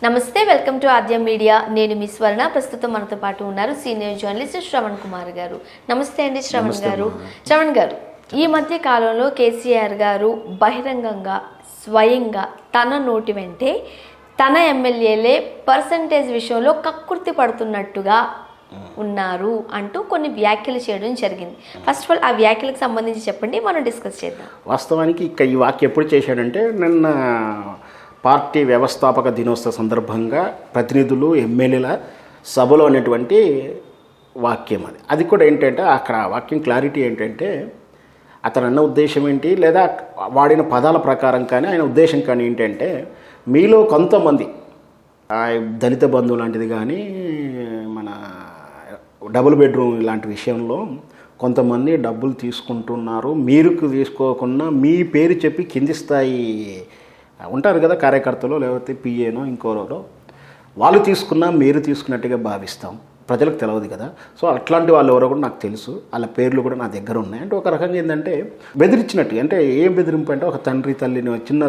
నమస్తే, welcome to Aadyam media. నేను మీ స్వర్ణ. ప్రస్తుతం మనతో పాటు ఉన్నారు సీనియర్ జర్నలిస్ట్ శ్రవణ్ కుమార్ గారు. నమస్తే అండి శ్రవణ్ గారు. శ్రవణ్ గారు, ఈ మధ్య కాలంలో కేసీఆర్ గారు బహిరంగంగా స్వయంగా తన నోటి వెంటే తన ఎమ్మెల్యేలే పర్సంటేజ్ విషయంలో కక్కుర్తి పడుతున్నట్టుగా ఉన్నారు అంటూ కొన్ని వ్యాఖ్యలు చేయడం జరిగింది. ఫస్ట్ ఆఫ్ ఆల్ ఆ వ్యాఖ్యలకు సంబంధించి చెప్పండి, మనం డిస్కస్ చేద్దాం. వాస్తవానికి ఈ వాక్యం ఎప్పుడు చేశాడంటే, నిన్న పార్టీ వ్యవస్థాపక దినోత్సవ సందర్భంగా ప్రతినిధులు ఎమ్మెల్యేల సభలో అనేటువంటి వాక్యం అది కూడా ఏంటంటే, అక్కడ వాక్యం క్లారిటీ ఏంటంటే, అతను అన్న ఉద్దేశం ఏంటి, లేదా వాడిన పదాల ప్రకారం కానీ ఆయన ఉద్దేశం కానీ ఏంటంటే, మీలో కొంతమంది దళిత బంధువు లాంటిది కానీ మన డబుల్ బెడ్రూమ్ ఇలాంటి విషయంలో కొంతమంది డబ్బులు తీసుకుంటున్నారు, మీరు తీసుకోకుండా మీ పేరు చెప్పి కింది స్థాయి ఉంటారు కదా కార్యకర్తలు, లేకపోతే పిఏనో ఇంకోరో, వాళ్ళు తీసుకున్నా మీరు తీసుకున్నట్టుగా భావిస్తాం, ప్రజలకు తెలియదు కదా. సో అట్లాంటి వాళ్ళు ఎవరో కూడా నాకు తెలుసు, వాళ్ళ పేర్లు కూడా నా దగ్గర ఉన్నాయి అంటే ఒక రకంగా ఏంటంటే బెదిరించినట్టు. అంటే ఏం బెదిరింపు అంటే, ఒక తండ్రి తల్లిని చిన్న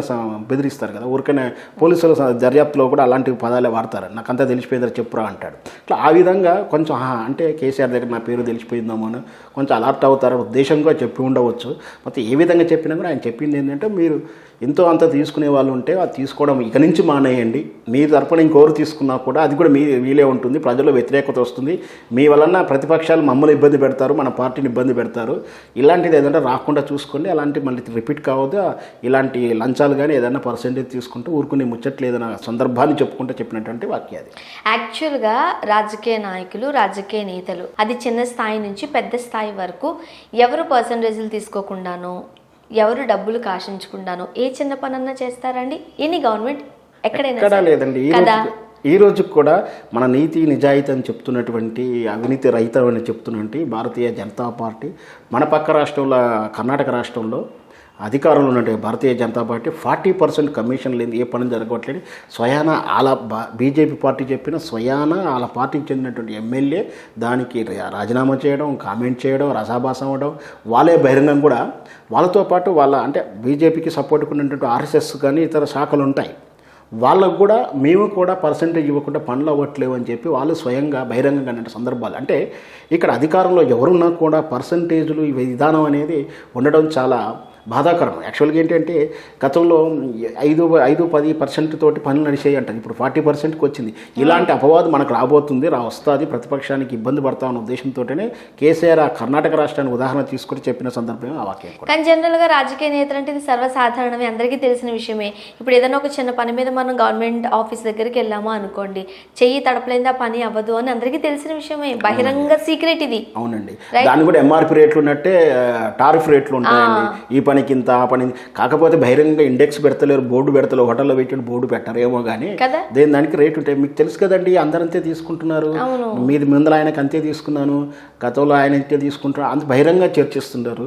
బెదిరిస్తారు కదా, ఊరికనే పోలీసుల దర్యాప్తులో కూడా అలాంటి పదాలే వాడతారు. నాకు అంతా తెలిసిపోయిందని చెప్పురా అంటాడు. ఇట్లా ఆ విధంగా కొంచెం అంటే కేసీఆర్ దగ్గర నా పేరు తెలిసిపోయిందామో అని కొంచెం అలర్ట్ అవుతారు ఉద్దేశంగా చెప్పి ఉండవచ్చు. మొత్తం ఏ విధంగా చెప్పినా కూడా ఆయన చెప్పింది ఏంటంటే, మీరు ఎంతో అంత తీసుకునే వాళ్ళు ఉంటే అది తీసుకోవడం ఇక నుంచి మానేయండి, మీ తరపున ఇంకోరు తీసుకున్నా కూడా అది కూడా వీలే ఉంటుంది, ప్రజల్లో వ్యతిరేకత వస్తుంది, మీ వలన ప్రతిపక్షాలు మమ్మల్ని ఇబ్బంది పెడతారు, మన పార్టీని ఇబ్బంది పెడతారు, ఇలాంటిది ఏదైనా రాకుండా చూసుకోండి, అలాంటి మళ్ళీ రిపీట్ కావద్దు, ఇలాంటి లంచాలు కానీ ఏదైనా పర్సెంటేజ్ తీసుకుంటూ ఊరుకునే ముచ్చట్లు ఏదైనా సందర్భాన్ని చెప్పుకుంటూ చెప్పినటువంటి వాక్యం అది. యాక్చువల్గా రాజకీయ నాయకులు, రాజకీయ నేతలు, అది చిన్న స్థాయి నుంచి పెద్ద స్థాయి వరకు ఎవరు పర్సెంటేజ్లు తీసుకోకుండానో, ఎవరు డబ్బులు కాశించకుండానో ఏ చిన్న పనన్నా చేస్తారండి? ఎనీ గవర్నమెంట్ ఎక్కడైనా లేదండి. ఈ రోజు కూడా మన నీతి నిజాయితీ అని చెప్తున్నటువంటి, అవినీతి రహితం అని చెప్తున్నటువంటి భారతీయ జనతా పార్టీ మన పక్క రాష్ట్రంలో, కర్ణాటక రాష్ట్రంలో అధికారంలో ఉన్నటువంటి భారతీయ జనతా పార్టీ 40% కమిషన్ లేని ఏ పని జరగట్లేదు. స్వయాన వాళ్ళ బీజేపీ పార్టీ చెప్పిన స్వయాన వాళ్ళ పార్టీకి చెందినటువంటి ఎమ్మెల్యే దానికి రాజీనామా చేయడం, కామెంట్ చేయడం, రసాభాసం అవ్వడం, వాళ్ళే బహిరంగం కూడా వాళ్ళతో పాటు వాళ్ళ అంటే బీజేపీకి సపోర్ట్గా ఉన్నటువంటి ఆర్ఎస్ఎస్ కానీ ఇతర శాఖలు ఉంటాయి, వాళ్ళకు కూడా మేము కూడా పర్సంటేజ్ ఇవ్వకుండా పనులు అవ్వట్లేవు అని చెప్పి వాళ్ళు స్వయంగా బహిరంగంగా అనే సందర్భాలు. అంటే ఇక్కడ అధికారంలో ఎవరున్నా కూడా పర్సంటేజ్లు విధానం అనేది ఉండడం చాలా బాధాకరం. యాక్చువల్గా ఏంటంటే, గతంలో 5-10% తోటి పనులు నడిచేయి అంటారు, ఇప్పుడు 40%కి వచ్చింది. ఇలాంటి అపవాదు మనకు రాబోతుంది, వస్తుంది, ప్రతిపక్షానికి ఇబ్బంది పడతామన్న ఉద్దేశంతోనే కేసీఆర్ ఆ కర్ణాటక రాష్ట్రాన్ని ఉదాహరణ తీసుకుని చెప్పిన సందర్భమే ఆ వాక్యం. కానీ జనరల్గా రాజకీయ నేతలు అంటే ఇది సర్వసాధారణమే, అందరికీ తెలిసిన విషయమే. ఇప్పుడు ఏదైనా ఒక చిన్న పని మీద మనం గవర్నమెంట్ ఆఫీస్ దగ్గరికి వెళ్ళామా అనుకోండి, చెయ్యి తడపలేదా పని అవ్వదు అని అందరికీ తెలిసిన విషయమే, బహిరంగ సీక్రెట్ ఇది. అవునండి, దాన్ని కూడా ఎంఆర్పి రేట్లు ఉన్నట్టే టారిఫ్ రేట్లు ఉంటాయండి, ఈ పనికి ఇంత, ఆ పని. కాకపోతే బహిరంగ ఇండెక్స్ పెడతలేరు, బోర్డు పెడతలేరు, హోటల్లో పెట్టిన బోర్డు పెట్టారేమో కానీ దేని దానికి రేటు ఉంటాయి. మీకు తెలుసు కదండి, అందరంతే తీసుకుంటున్నారు, మీది ముందర ఆయనకు అంతే తీసుకున్నాను, గతంలో ఆయన అంతే తీసుకుంటున్నారు, అంత బహిరంగ చర్చిస్తున్నారు.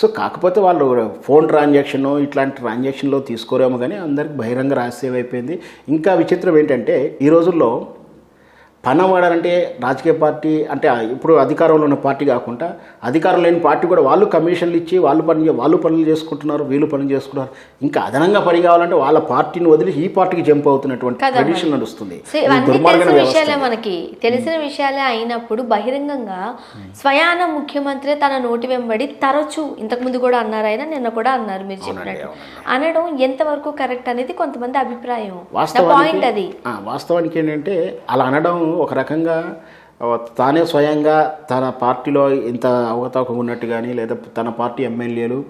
సో కాకపోతే వాళ్ళు ఫోన్ ట్రాన్సాక్షన్ ఇట్లాంటి ట్రాన్సాక్షన్లో తీసుకోరేమో కానీ అందరికి బహిరంగ రహస్యం అయిపోయింది. ఇంకా విచిత్రం ఏంటంటే, ఈ రోజుల్లో పని అవ్వడాలంటే రాజకీయ పార్టీ అంటే ఇప్పుడు అధికారంలో ఉన్న పార్టీ కాకుండా అధికారం లేని పార్టీ కూడా వాళ్ళు కమిషన్లు ఇచ్చి వాళ్ళు పనులు చేసుకుంటున్నారు, వీళ్ళు పనులు చేసుకుంటున్నారు. ఇంకా అదనంగా పని కావాలంటే వాళ్ళ పార్టీని వదిలి ఈ పార్టీకి జంప్ అవుతున్నటువంటి ట్రెడిషన్ నడుస్తుంది. మనకి తెలిసిన విషయాలే అయినప్పుడు బహిరంగంగా స్వయాన ముఖ్యమంత్రి తన నోటి వెంబడి తరచూ, ఇంతకుముందు కూడా అన్నారు ఆయన, నిన్న కూడా అన్నారు మీరు చెప్పినట్టు, అనడం ఎంతవరకు కరెక్ట్ అనేది కొంతమంది అభిప్రాయం. పాయింట్ అది. వాస్తవానికి ఏంటంటే, అలా అనడం ఒక రకంగా తానే స్వయంగా తన పార్టీలో ఇంత అవకతవక ఉన్నట్టు కానీ, లేదా తన పార్టీ ఎమ్మెల్యేలు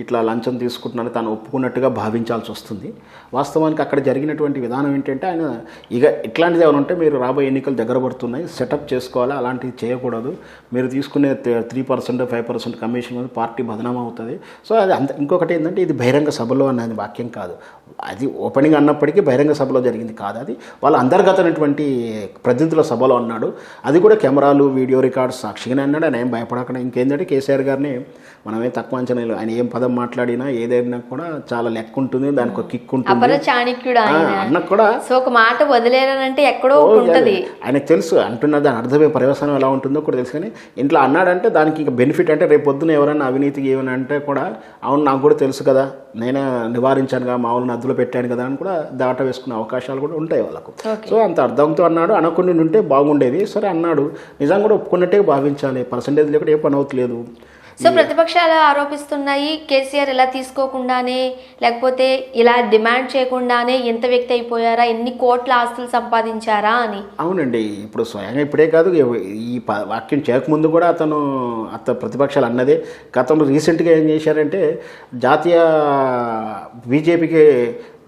ఇట్లా లంచం తీసుకుంటున్నారని తాను ఒప్పుకున్నట్టుగా భావించాల్సి వస్తుంది. వాస్తవానికి అక్కడ జరిగినటువంటి విధానం ఏంటంటే, ఆయన ఇక ఇట్లాంటిది ఏమైనా ఉంటే మీరు రాబోయే ఎన్నికలు దగ్గర పడుతున్నాయి, సెటప్ చేసుకోవాలి, అలాంటివి చేయకూడదు, మీరు తీసుకునే 3%, 5% కమిషన్ మీద పార్టీ బదనామా అవుతుంది. సో అది ఇంకొకటి ఏంటంటే, ఇది బహిరంగ సభలో అన్నది వాక్యం కాదు, అది ఓపెనింగ్ అన్నప్పటికీ బహిరంగ సభలో జరిగింది కాదు, అది వాళ్ళ అంతర్గతమైనటువంటి ప్రతినిధుల సభలో అన్నాడు. అది కూడా కెమెరాలు, వీడియో రికార్డ్స్ సాక్షిగానే అన్నాడు. ఆయన ఏం భయపడకుండా. ఇంకేంటంటే కేసీఆర్ గారిని మనమే తక్కువ అంచనాలు, ఆయన ఆయన ఏం పదం మాట్లాడినా ఏదైనా కూడా చాలా లెక్క ఉంటుంది, దానికి ఒక కిక్ ఉంటుంది. అపర చాణక్యుడు అన్నకు కూడా. సో ఒక మాట వదిలేరనంటే ఎక్కడో ఉంటది. ఆయనకు తెలుసు అంటున్నది దాని అర్థమే పర్యవసానం ఎలా ఉంటుందో కూడా తెలుసు. కానీ ఇంట్లో అన్నాడంటే దానికి ఇంకా బెనిఫిట్ అంటే రేపు పొద్దున ఎవరైనా అవినీతికి ఏమైనా అంటే కూడా అవును నాకు కూడా తెలుసు కదా, నేనే నివారించానుగా, మా వాళ్ళని అదులో పెట్టాను కదా అని కూడా దాట వేసుకునే అవకాశాలు కూడా ఉంటాయి వాళ్ళకు. సో అంత అర్థంతో అన్నాడు, అనకుండా ఉంటే బాగుండేది. సరే అన్నాడు, నిజంగా కూడా ఒప్పుకున్నట్టే భావించాలి, పర్సంటేజ్ లేకుండా ఏ పని అవుతలేదు. సో ప్రతిపక్షాలు ఆరోపిస్తున్నాయి కేసీఆర్ ఇలా తీసుకోకుండానే లేకపోతే ఇలా డిమాండ్ చేయకుండానే ఎంత వ్యక్తి అయిపోయారా, ఎన్ని కోట్ల ఆస్తులు సంపాదించారా అని. అవునండి, ఇప్పుడు స్వయంగా ఇప్పుడే కాదు, ఈ వాక్యం చేయకముందు కూడా అతను ప్రతిపక్షాలు అన్నదే. గతంలో రీసెంట్గా ఏం చేశారంటే జాతీయ బీజేపీకి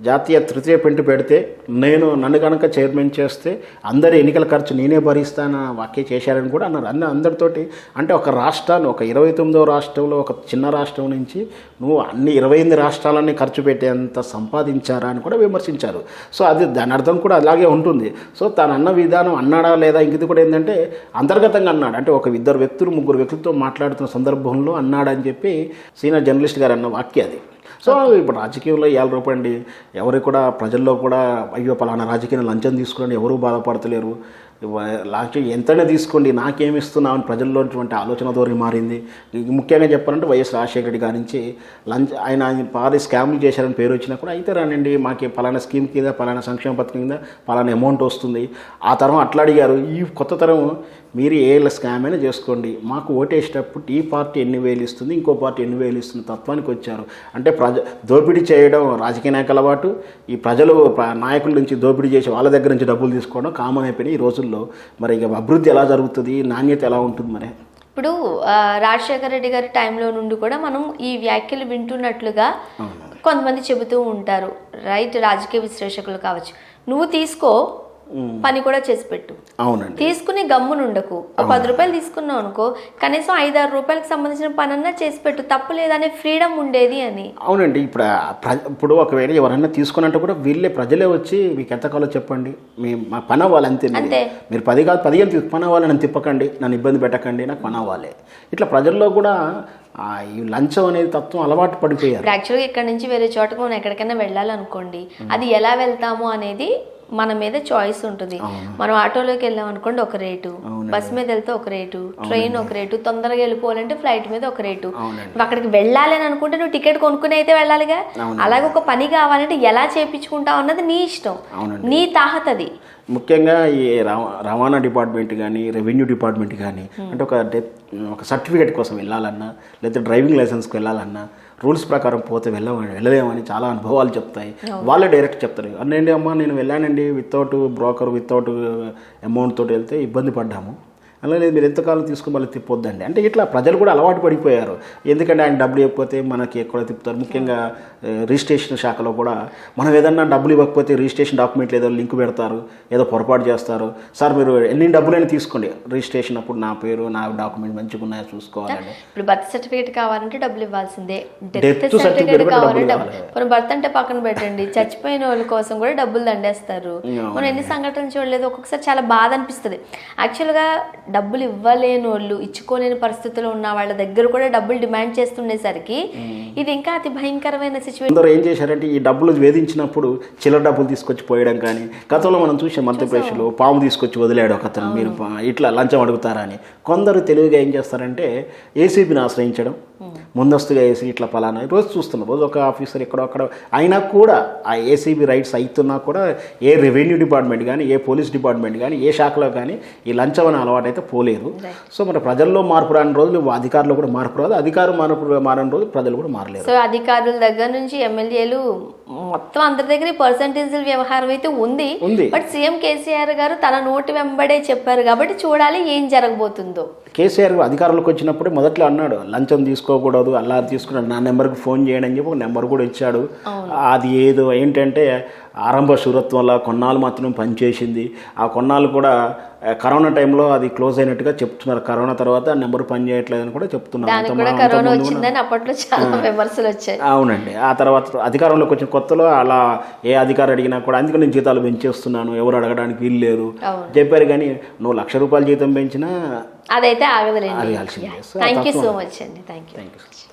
జాతీయ తృతీయ పెంటు పెడితే నన్ను కనుక చైర్మన్ చేస్తే అందరి ఎన్నికల ఖర్చు నేనే భరిస్తాను వాక్య చేశారని కూడా అన్నారు. అందరితోటి అంటే ఒక రాష్ట్రాన్ని, ఒక 29వ రాష్ట్రంలో ఒక చిన్న రాష్ట్రం నుంచి నువ్వు అన్ని 28 రాష్ట్రాలన్నీ ఖర్చు పెట్టేంత సంపాదించారా అని కూడా విమర్శించారు. సో అది దాని అర్థం కూడా అలాగే ఉంటుంది. సో తను అన్న విధానం అన్నాడా లేదా, ఇంకది కూడా ఏంటంటే అంతర్గతంగా అన్నాడు. అంటే ఒక 2 వ్యక్తులు 3 వ్యక్తులతో మాట్లాడుతున్న సందర్భంలో అన్నాడని చెప్పి సీనియర్ జర్నలిస్ట్ గారు అన్న వాక్య అది. సో ఇప్పుడు రాజకీయంలో రూపాయలు అండి, ఎవరు కూడా ప్రజల్లో కూడా అయ్యో పలానా రాజకీయ లంచం తీసుకుని ఎవరూ బాధపడతలేరు, లాంఛం ఎంతనే తీసుకోండి నాకేమి ఇస్తున్నావు అని ప్రజల్లో ఆలోచన ధోరణి మారింది. ముఖ్యంగా చెప్పాలంటే వైఎస్ రాజశేఖర రెడ్డి గారి నుంచి ఆయన పాది స్కామ్లు చేశారని పేరు వచ్చినా కూడా అయితే రానండి మాకు పలానా స్కీమ్ కింద పలానా సంక్షేమ పథకం కింద పలానా అమౌంట్ వస్తుంది. ఆ తరం అట్లా అడిగారు. ఈ కొత్త తరం మీరు ఏ స్కామ్ అయినా చేసుకోండి, మాకు ఓటేసేటప్పుడు ఈ పార్టీ ఎన్ని వేలు ఇస్తుంది, ఇంకో పార్టీ ఎన్ని వేలు ఇస్తుంది తత్వానికి వచ్చారు. అంటే దోపిడీ చేయడం రాజకీయ నాయకుల అలవాటు, ఈ ప్రజలు నాయకుల నుంచి దోపిడీ చేసి వాళ్ళ దగ్గర నుంచి డబ్బులు తీసుకోవడం కామన్ అయిపోయినాయి ఈ రోజుల్లో. మరి ఇక అభివృద్ధి ఎలా జరుగుతుంది, నాణ్యత ఎలా ఉంటుంది? మరి ఇప్పుడు రాజశేఖర రెడ్డి గారి టైంలో నుండి కూడా మనం ఈ వ్యాఖ్యలు వింటున్నట్లుగా కొంతమంది చెబుతూ ఉంటారు, రైట్, రాజకీయ విశ్లేషకులు కావచ్చు, నువ్వు తీసుకో పని కూడా చేసి పెట్టు, అవునండి, తీసుకుని గమ్మునుండకు, 10 రూపాయలు తీసుకున్నావు అనుకో కనీసం 5-6 రూపాయలకు సంబంధించిన పనన్నా చేసి పెట్టు, తప్పు లేదనే ఫ్రీడమ్ ఉండేది అని. అవునండి, ఇప్పుడు ఒకవేళ ఎవరన్నా తీసుకున్నట్టు కూడా వీళ్ళే ప్రజలే వచ్చి మీకు ఎంత కావాలో చెప్పండి, మా పని అవ్వాలి అంతే, మీరు 10 కాదు 15 పని అవ్వాలి, నన్ను తిప్పకండి, నన్ను ఇబ్బంది పెట్టకండి, నాకు పని అవ్వాలి. ఇట్లా ప్రజల్లో కూడా ఈ లంచం అనేది తత్వం అలవాటు పడిపోయారు. యాక్చువల్గా ఇక్కడ నుంచి వేరే చోటకు మనం ఎక్కడికైనా వెళ్ళాలనుకోండి, అది ఎలా వెళ్తాము అనేది మన మీద చాయిస్ ఉంటుంది. మనం ఆటోలోకి వెళ్ళాం అనుకోండి ఒక రేటు, బస్ మీద వెళ్తే ఒక రేటు, ట్రైన్ ఒక రేటు, తొందరగా వెళ్ళిపోవాలంటే ఫ్లైట్ మీద ఒక రేటు. నువ్వు అక్కడికి వెళ్ళాలి అని అనుకుంటే నువ్వు టికెట్ కొనుక్కుని అయితే వెళ్ళాలిగా. అలాగే ఒక పని కావాలంటే ఎలా చేయించుకుంటావు అన్నది నీ ఇష్టం, నీ తాహతది. ముఖ్యంగా ఈ రవాణా డిపార్ట్మెంట్ కానీ రెవెన్యూ డిపార్ట్మెంట్ కానీ అంటే ఒక సర్టిఫికేట్ కోసం వెళ్ళాలన్నా లేదా డ్రైవింగ్ లైసెన్స్కి వెళ్ళాలన్నా రూల్స్ ప్రకారం పోతే వెళ్ళలేమని చాలా అనుభవాలు చెప్తాయి. వాళ్ళే డైరెక్ట్ చెప్తారు, అన్నండి అమ్మ నేను వెళ్ళానండి వితౌట్ బ్రోకర్ వితౌట్ అమౌంట్ తోటి వెళ్తే ఇబ్బంది పడ్డాము, అలాగే మీరు ఎంతకాలం తీసుకుని మళ్ళీ తిప్పొద్దండి. అంటే ఇట్లా ప్రజలు కూడా అలవాటు పడిపోయారు. ఎందుకంటే ఆయన డబ్బులు ఇవ్వకపోతే మనకి ఎక్కడ తిప్పుతారు. ముఖ్యంగా రిజిస్ట్రేషన్ శాఖలో కూడా మనం ఏదన్నా డబ్బులు ఇవ్వకపోతే రిజిస్ట్రేషన్ డాక్యుమెంట్లు ఏదో లింక్ పెడతారు, ఏదో పొరపాటు చేస్తారు. సార్ మీరు ఎన్ని డబ్బులైనా తీసుకోండి, రిజిస్ట్రేషన్ అప్పుడు నా పేరు నా డాక్యుమెంట్ మంచిగా ఉన్నాయో చూసుకోవాలండి. ఇప్పుడు బర్త్ సర్టిఫికేట్ కావాలంటే డబ్బులు ఇవ్వాల్సిందే, డెత్ సర్టిఫికేట్ కావాలంటే మనం బర్త్ అంటే పక్కన పెట్టండి, చచ్చిపోయిన వాళ్ళ కోసం కూడా డబ్బులు దండేస్తారు. మనం ఎన్ని సంఘటనలు చూడలేదు. ఒక్కొక్కసారి చాలా బాధ అనిపిస్తుంది. యాక్చువల్గా డబ్బులు ఇవ్వలేని వాళ్ళు, ఇచ్చుకోలేని పరిస్థితుల్లో ఉన్న వాళ్ళ దగ్గర కూడా డబ్బులు డిమాండ్ చేస్తుండేసరికి ఇది ఇంకా అతి భయంకరమైన సిచ్యువేషన్. అందరూ ఏం చేశారంటే ఈ డబ్బులు వేధించినప్పుడు చిల్లర డబ్బులు తీసుకొచ్చి పోయడం కానీ, గతంలో మనం చూసాం మధ్యప్రదేశ్లో పాము తీసుకొచ్చి వదిలాడు ఒక అతను, మీరు ఇట్లా లంచం అడుగుతారా అని. కొందరు తెలివిగా ఏం చేస్తారంటే ఏసీబీని ఆశ్రయించడం, ముందస్తుగా ఏసీ ఇట్లా పలానా రోజు చూస్తున్నాం, రోజు ఒక ఆఫీసర్ ఎక్కడో అక్కడ అయినా కూడా ఆ ఏసీబీ రైట్స్ అవుతున్నా కూడా ఏ రెవెన్యూ డిపార్ట్మెంట్ కానీ ఏ పోలీస్ డిపార్ట్మెంట్ కానీ ఏ శాఖలో కానీ ఈ లంచం అనే అలవాటు అయితే పోలేదు. సో మరి ప్రజల్లో మార్పు రాని రోజులు అధికారులు కూడా మార్పు రాదు, అధికారం మారని రోజు ప్రజలు కూడా మారలేదు. సో అధికారుల దగ్గర నుంచి ఎమ్మెల్యేలు మొత్తం అందరి దగ్గర పర్సంటేజ్ వ్యవహారం అయితే ఉంది. బట్ సీఎం కేసీఆర్ గారు తన నోటి వెంబడే చెప్పారు కాబట్టి చూడాలి ఏం జరగబోతుందో. కేసీఆర్ అధికారంలోకి వచ్చినప్పుడే మొదట్లో అన్నాడు లంచం తీసుకోకూడదు, అలా తీసుకున్నాడు, నా నెంబర్కి ఫోన్ చేయండి అని చెప్పి ఒక నెంబర్ కూడా ఇచ్చాడు. అది ఏదో ఏంటంటే ఆరంభ శూరత్వంలో కొన్నాళ్ళు మాత్రం పనిచేసింది. ఆ కొన్నాళ్ళు కూడా కరోనా టైంలో అది క్లోజ్ అయినట్టుగా చెప్తున్నారు. కరోనా తర్వాత నెంబర్ పని చేయట్లేదని కూడా చెప్తున్నారు. అవునండి. ఆ తర్వాత అధికారంలోకి వచ్చిన కొత్తలో అలా ఏ అధికారి అడిగినా కూడా అందుకే నేను జీతాలు పెంచేస్తున్నాను, ఎవరు అడగడానికి వీలు లేరు చెప్పారు. కానీ నువ్వు ₹1,00,000 జీతం పెంచినా అదైతే ఆగదులేండి. థ్యాంక్ యూ సో మచ్ అండి. Thank you.